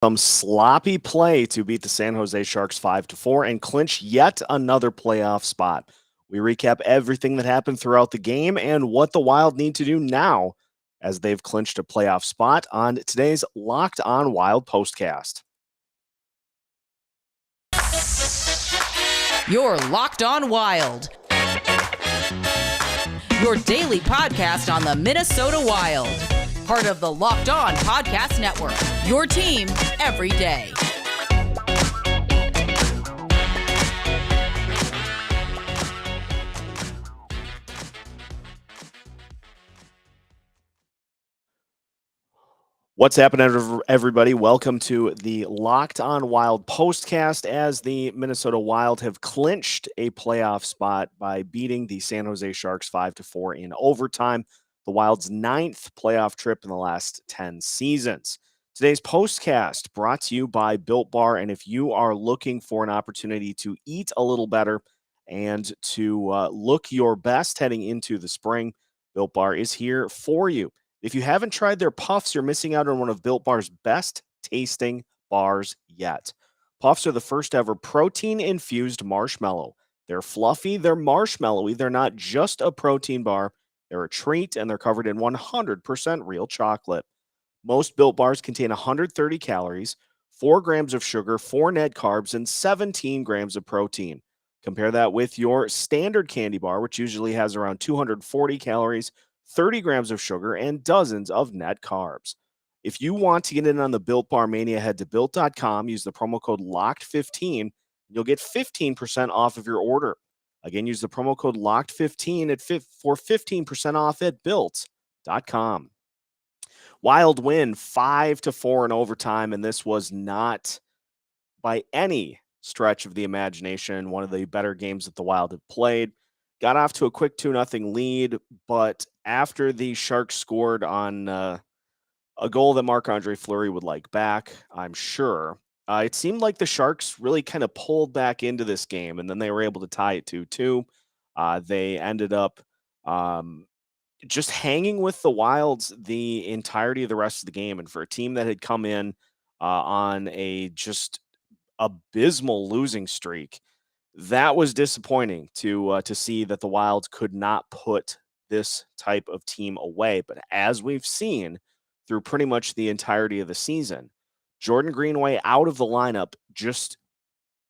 Some sloppy play to beat the San Jose Sharks 5-4 and clinch yet another playoff spot. We recap everything that happened throughout the game and what the Wild need to do now as they've clinched a playoff spot on today's Locked On Wild postcast. You're Locked On Wild, your daily podcast on the Minnesota Wild. Part of the Locked On Podcast Network, your team every day. What's happening, everybody? Welcome to the Locked On Wild postcast as the Minnesota Wild have clinched a playoff spot by beating the San Jose Sharks 5-4 in overtime, the Wild's 9th playoff trip in the last 10 seasons. Today's postcast brought to you by Built Bar, and if you are looking for an opportunity to eat a little better and to look your best heading into the spring, Built Bar is here for you. If you haven't tried their puffs, you're missing out on one of Built Bar's best tasting bars yet. Puffs are the first ever protein-infused marshmallow. They're fluffy, they're marshmallowy, they're not just a protein bar, they're a treat, and they're covered in 100% real chocolate. Most Built Bars contain 130 calories, 4 grams of sugar, 4 net carbs, and 17 grams of protein. Compare that with your standard candy bar, which usually has around 240 calories, 30 grams of sugar, and dozens of net carbs. If you want to get in on the Built Bar Mania, head to Built.com, use the promo code LOCKED15, and you'll get 15% off of your order. Again, use the promo code LOCKED15 for 15% off at Built.com. Wild win 5-4 in overtime, and this was not by any stretch of the imagination one of the better games that the Wild have played. Got off to a quick 2-0 lead, but after the Sharks scored on a goal that Marc-Andre Fleury would like back, I'm sure, it seemed like the Sharks really kind of pulled back into this game, and then they were able to tie it 2-2. They ended up just hanging with the Wilds the entirety of the rest of the game, and for a team that had come in on a just abysmal losing streak, that was disappointing to see that the Wilds could not put this type of team away. But as we've seen through pretty much the entirety of the season, Jordan Greenway out of the lineup just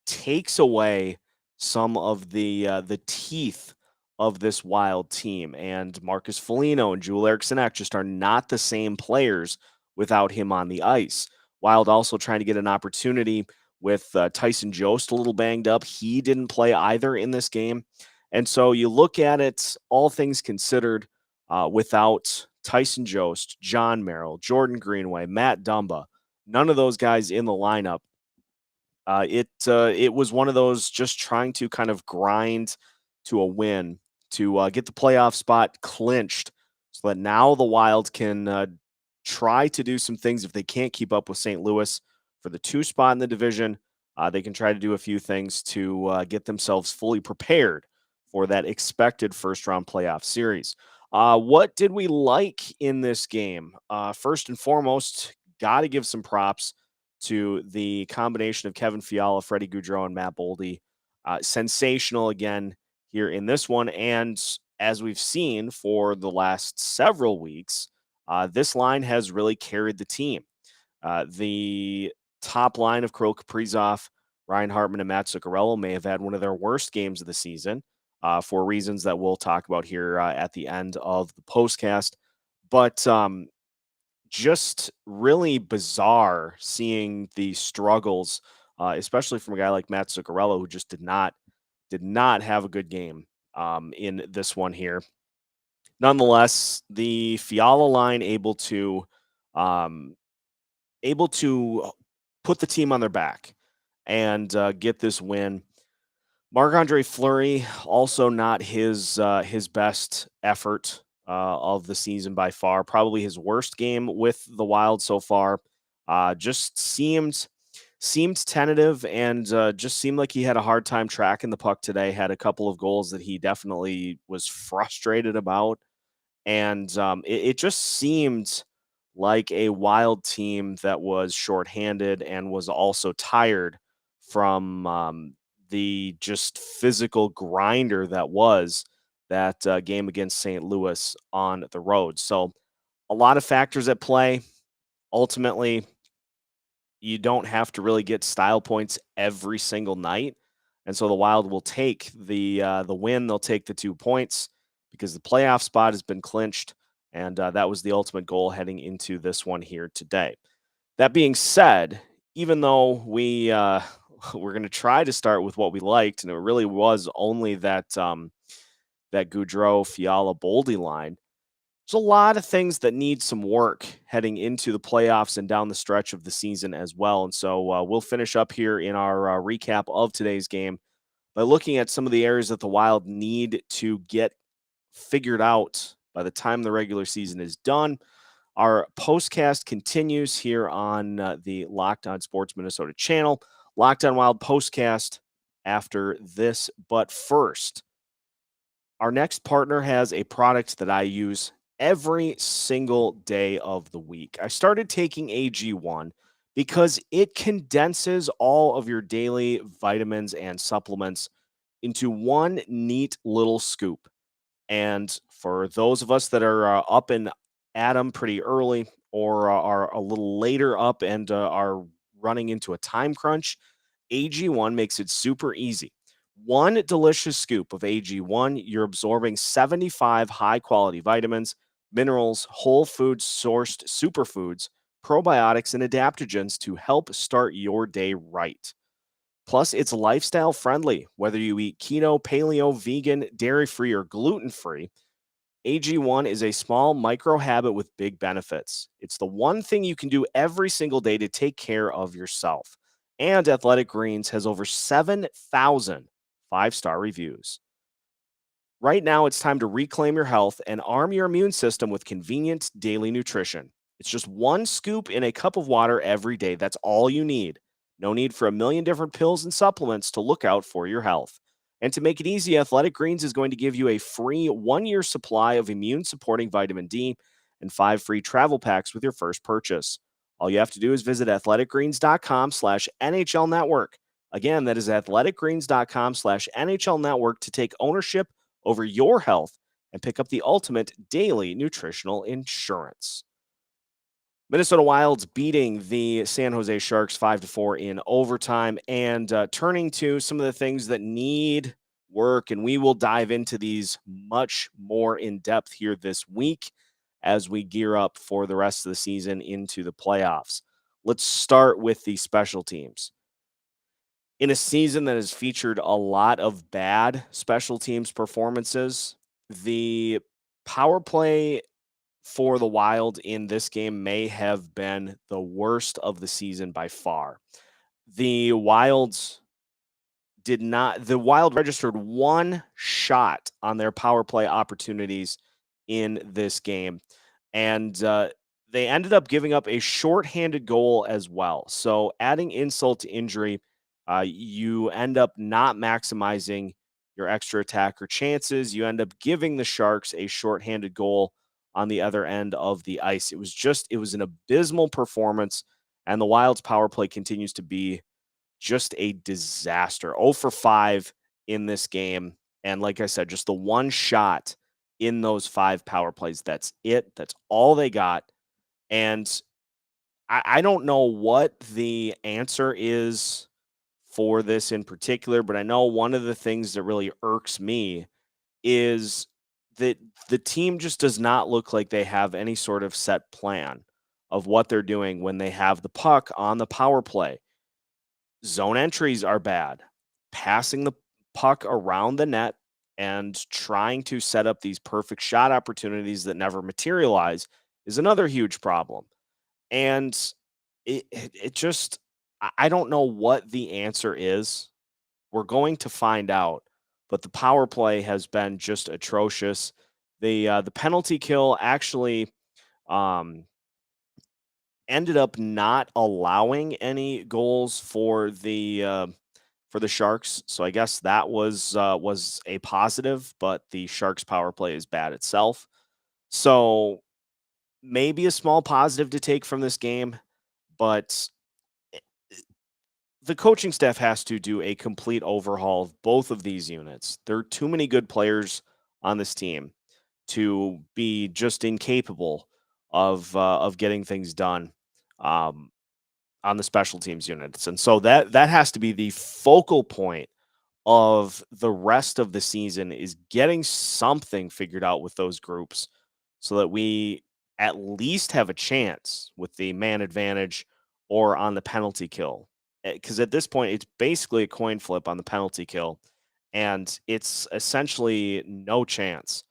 takes away some of the teeth of this Wild team. And Marcus Foligno and Joel Eriksson Ek just are not the same players without him on the ice. Wild also trying to get an opportunity with Tyson Jost a little banged up. He didn't play either in this game. And so you look at it, all things considered, without Tyson Jost, John Merrill, Jordan Greenway, Matt Dumba, none of those guys in the lineup. It was one of those just trying to kind of grind to a win to get the playoff spot clinched so that now the Wild can try to do some things if they can't keep up with St. Louis for the 2 spot in the division. They can try to do a few things to get themselves fully prepared for that expected first-round playoff series. What did we like in this game? First and foremost, got to give some props to the combination of Kevin Fiala, Freddie Gaudreau, and Matt Boldy. Sensational again here in this one. And as we've seen for the last several weeks, this line has really carried the team. The top line of Kirill Kaprizov, Ryan Hartman, and Matt Zuccarello may have had one of their worst games of the season for reasons that we'll talk about here at the end of the postcast. But just really bizarre seeing the struggles, especially from a guy like Matt Zuccarello, who just did not have a good game in this one here. Nonetheless, the Fiala line able to put the team on their back and get this win. Marc-Andre Fleury, also not his best effort of the season by far. Probably his worst game with the Wild so far. Just seemed tentative and just seemed like he had a hard time tracking the puck today. Had a couple of goals that he definitely was frustrated about. And it just seemed like a Wild team that was shorthanded and was also tired from the just physical grinder that was that game against St. Louis on the road. So, a lot of factors at play. Ultimately, you don't have to really get style points every single night, and so the Wild will take the win. They'll take the 2 points because the playoff spot has been clinched, and that was the ultimate goal heading into this one here today. That being said, even though we're going to try to start with what we liked, and it really was only that Goudreau Fiala Boldy line. There's a lot of things that need some work heading into the playoffs and down the stretch of the season as well. And so we'll finish up here in our recap of today's game by looking at some of the areas that the Wild need to get figured out by the time the regular season is done. Our postcast continues here on the Locked On Sports Minnesota channel. Locked On Wild postcast after this. But first, our next partner has a product that I use every single day of the week. I started taking AG1 because it condenses all of your daily vitamins and supplements into one neat little scoop. And for those of us that are up and at 'em pretty early or are a little later up and are running into a time crunch, AG1 makes it super easy. One delicious scoop of AG1, you're absorbing 75 high quality vitamins, minerals, whole food sourced superfoods, probiotics, and adaptogens to help start your day right. Plus, it's lifestyle friendly, whether you eat keto, paleo, vegan, dairy free, or gluten free. AG1 is a small micro habit with big benefits. It's the one thing you can do every single day to take care of yourself. And Athletic Greens has over 7,000 five-star reviews. Right now, it's time to reclaim your health and arm your immune system with convenient daily nutrition. It's just one scoop in a cup of water every day. That's all you need. No need for a million different pills and supplements to look out for your health. And to make it easy, Athletic Greens is going to give you a free 1 year supply of immune supporting vitamin D and 5 free travel packs with your first purchase. All you have to do is visit athleticgreens.com/NHL network. Again, that is athleticgreens.com/NHL network to take ownership over your health and pick up the ultimate daily nutritional insurance. Minnesota Wild's beating the San Jose Sharks 5-4 in overtime and turning to some of the things that need work. And we will dive into these much more in depth here this week as we gear up for the rest of the season into the playoffs. Let's start with the special teams. In a season that has featured a lot of bad special teams performances, the power play for the Wild in this game may have been the worst of the season by far. The Wilds the Wild registered one shot on their power play opportunities in this game. And they ended up giving up a shorthanded goal as well. So adding insult to injury, you end up not maximizing your extra attacker chances. You end up giving the Sharks a shorthanded goal on the other end of the ice. It was an abysmal performance, and the Wild's power play continues to be just a disaster. 0 for 5 in this game. And like I said, just the one shot in those 5 power plays. That's it. That's all they got. And I don't know what the answer is for this in particular, but I know one of the things that really irks me is that the team just does not look like they have any sort of set plan of what they're doing when they have the puck on the power play. Zone entries are bad. Passing the puck around the net and trying to set up these perfect shot opportunities that never materialize is another huge problem. And it just, I don't know what the answer is. We're going to find out, but the power play has been just atrocious. The penalty kill actually um, ended up not allowing any goals for the Sharks. So I guess that was a positive, but the Sharks power play is bad itself. So maybe a small positive to take from this game, but the coaching staff has to do a complete overhaul of both of these units. There are too many good players on this team to be just incapable of getting things done um, on the special teams units, and so that has to be the focal point of the rest of the season is getting something figured out with those groups so that we at least have a chance with the man advantage or on the penalty kill. Because at this point, it's basically a coin flip on the penalty kill, and it's essentially no chance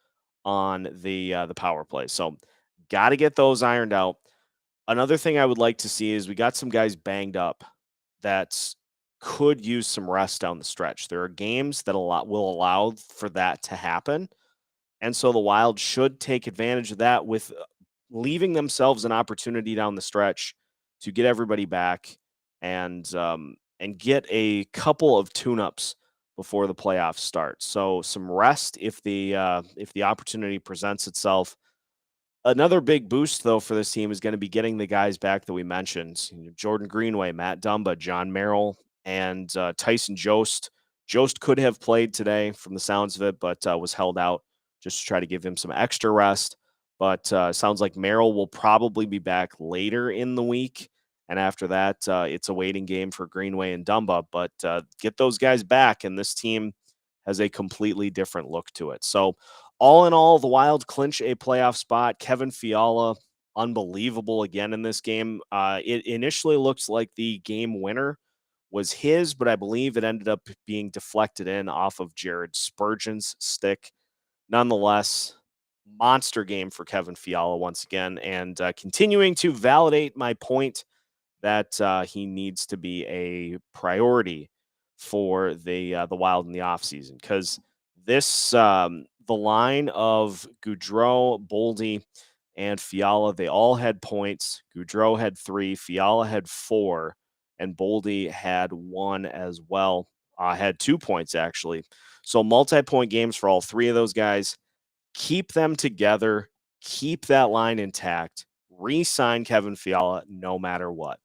on the power play. So, got to get those ironed out. Another thing I would like to see is we got some guys banged up that could use some rest down the stretch. There are games that will allow for that to happen, and so the Wild should take advantage of that with leaving themselves an opportunity down the stretch to get everybody back and get a couple of tune-ups before the playoffs start. So some rest if the opportunity presents itself. Another big boost, though, for this team is going to be getting the guys back that we mentioned: Jordan Greenway, Matt Dumba, John Merrill, and Tyson Jost. Jost could have played today from the sounds of it, but was held out just to try to give him some extra rest. But sounds like Merrill will probably be back later in the week. And after that, it's a waiting game for Greenway and Dumba. But get those guys back, and this team has a completely different look to it. So, all in all, the Wild clinch a playoff spot. Kevin Fiala, unbelievable again in this game. It initially looks like the game winner was his, but I believe it ended up being deflected in off of Jared Spurgeon's stick. Nonetheless, monster game for Kevin Fiala once again, and continuing to validate my point that he needs to be a priority for the Wild in the offseason, because this the line of Goudreau, Boldy, and Fiala, they all had points. Goudreau had 3, Fiala had 4, and Boldy had 1 as well. Had 2 points actually. So multi-point games for all 3 of those guys. Keep them together. Keep that line intact. Re-sign Kevin Fiala no matter what.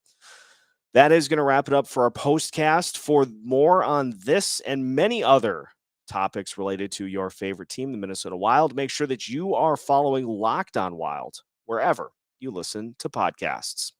That is going to wrap it up for our postcast. For more on this and many other topics related to your favorite team, the Minnesota Wild, make sure that you are following Locked On Wild wherever you listen to podcasts.